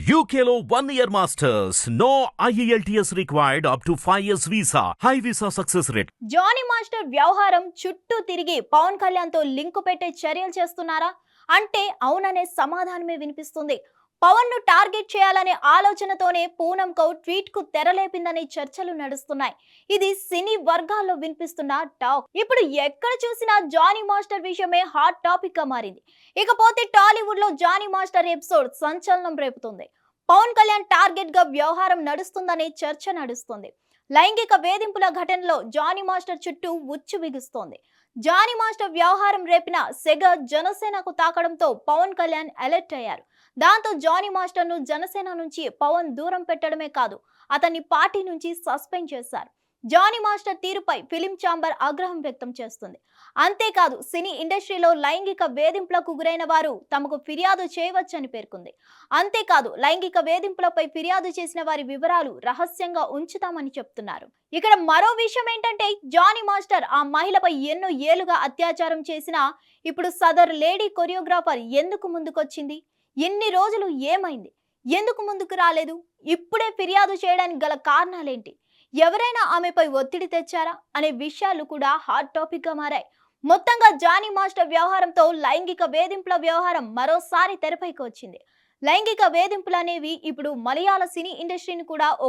UKLO 1 year masters. No IELTS required up to 5 years visa. High visa success rate. Jani master వ్యవహారం చుట్టూ తిరిగి పవన్ కళ్యాణ్ తో link పెట్టే చర్యలు చేస్తున్నారా అంటే అవుననే సమాధానమే వినిపిస్తుంది. పవన్ ను టార్గెట్ చేయాలనే ఆలోచనతోనే పూనం కౌర్ ట్వీట్ కు తెరలేపిందనే చర్చలు నడుస్తున్నాయి. ఇది సినీ వర్గాల్లో వినిపిస్తున్న టాక్. ఇప్పుడు ఎక్కడ చూసినా జానీ మాస్టర్ విషయమే హాట్ టాపిక్ గా మారింది. ఇకపోతే టాలీవుడ్ లో జానీ మాస్టర్ ఎపిసోడ్ సంచలనం రేపుతుంది. పవన్ కళ్యాణ్ టార్గెట్ గా వ్యవహారం నడుస్తుందనే చర్చ నడుస్తుంది. లైంగిక వేధింపుల ఘటనలో జానీ మాస్టర్ చుట్టూ ఉచ్చు బిగుస్తోంది. జానీ మాస్టర్ వ్యవహారం రేపిన సెగ జనసేనకు తాకడంతో పవన్ కళ్యాణ్ అలర్ట్ అయ్యారు. దాంతో జానీ మాస్టర్ ను జనసేన నుంచి పవన్ దూరం పెట్టడమే కాదు, అతన్ని పార్టీ నుంచి సస్పెండ్ చేశారు. జానీ మాస్టర్ తీరుపై ఫిలిం ఛాంబర్ ఆగ్రహం వ్యక్తం చేస్తుంది. అంతేకాదు సినీ ఇండస్ట్రీలో లైంగిక వేధింపులకు గురైన వారు తమకు ఫిర్యాదు చేయవచ్చని పేర్కొంది. అంతేకాదు లైంగిక వేధింపులపై ఫిర్యాదు చేసిన వారి వివరాలు రహస్యంగా ఉంచుతామని చెప్తున్నారు. ఇక్కడ మరో విషయం ఏంటంటే జానీ మాస్టర్ ఆ మహిళపై ఎన్నో ఏళ్లుగా అత్యాచారం చేసినా ఇప్పుడు సదర్ లేడీ కొరియోగ్రాఫర్ ఎందుకు ముందుకొచ్చింది? ఎన్ని రోజులు ఏమైంది? ఎందుకు ముందుకు రాలేదు? ఇప్పుడే ఫిర్యాదు చేయడానికి గల కారణాలేంటి? ఎవరైనా ఆమెపై ఒత్తిడి తెచ్చారా అనే విషయాలు కూడా హాట్ టాపిక్ గా మారాయి. మొత్తంగా జానీ మాస్టర్ వ్యవహారంతో లైంగిక వేధింపుల వ్యవహారం మరోసారి తెరపైకి వచ్చింది. లైంగిక వేధింపులు అనేవి ఇప్పుడు మలయాళ సినీ ఇండస్ట్రీని కూడా ఓ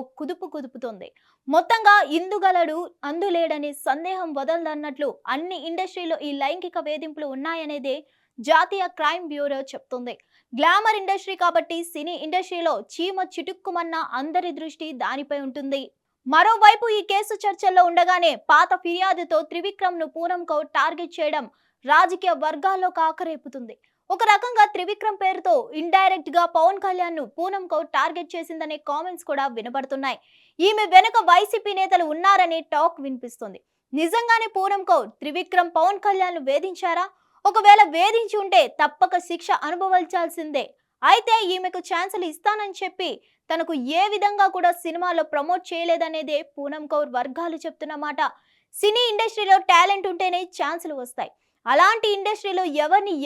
కుదుపుతోంది. మొత్తంగా ఇందుగలడు అందులేడనే సందేహం వదలదన్నట్లు అన్ని ఇండస్ట్రీలో ఈ లైంగిక వేధింపులు ఉన్నాయనేదే జాతీయ క్రైమ్ బ్యూరో చెప్తుంది. గ్లామర్ ఇండస్ట్రీ కాబట్టి సినీ ఇండస్ట్రీలో చీమ చిటుక్కుమన్న అందరి దృష్టి దానిపై ఉంటుంది. మరోవైపు ఈ కేసు చర్చల్లో ఉండగానే పాత ఫిర్యాదుతో త్రివిక్రమ్ ను పూనం కౌర్ టార్గెట్ చేయడం రాజకీయ వర్గాల్లో కాకరేపుతుంది. ఒక రకంగా త్రివిక్రమ్ పేరుతో ఇండైరెక్ట్ గా పవన్ కళ్యాణ్ ను పూనం కౌర్ టార్గెట్ చేసిందనే కామెంట్స్ కూడా వినబడుతున్నాయి. ఈమె వెనుక వైసీపీ నేతలు ఉన్నారనే టాక్ వినిపిస్తుంది. నిజంగానే పూనం కౌర్ త్రివిక్రమ్ పవన్ కళ్యాణ్ ను వేధించారా? ఒకవేళ వేధించి ఉంటే తప్పక శిక్ష అనుభవించాల్సిందే. అయితే ఈమెకు ఛాన్సులు ఇస్తానని చెప్పి తనకు ఏ విధంగా కూడా సినిమాలో ప్రమోట్ చేయలేదనేదే పూనం కౌర్ వర్గాలు చెప్తున్న మాట. సినీ ఇండస్ట్రీలో టాలెంట్ ఉంటేనే ఛాన్సులు వస్తాయి. అలాంటి ఇండస్ట్రీలో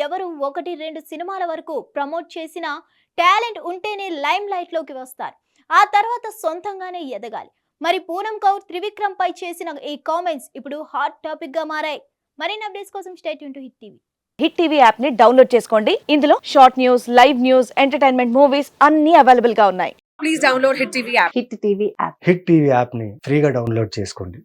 ఎవరు 1-2 సినిమాల వరకు ప్రమోట్ చేసినా టాలెంట్ ఉంటేనే లైమ్ లైట్ లోకి వస్తారు. ఆ తర్వాత సొంతంగానే ఎదగాలి. మరి పూనం కౌర్ త్రివిక్రమ్ పై చేసిన ఈ కామెంట్స్ ఇప్పుడు హాట్ టాపిక్ గా మారాయి. మరిన్ని అప్డేట్స్ కోసం stay tune to hit TV. Hit TV app ని డౌన్లోడ్ చేసుకోండి. ఇందులో short news, live news, entertainment movies అన్ని అవైలబుల్ గా ఉన్నాయి. Please download Hit TV app. Hit TV app. Hit TV యాప్ని ఫ్రీగా డౌన్లోడ్ చేసుకోండి.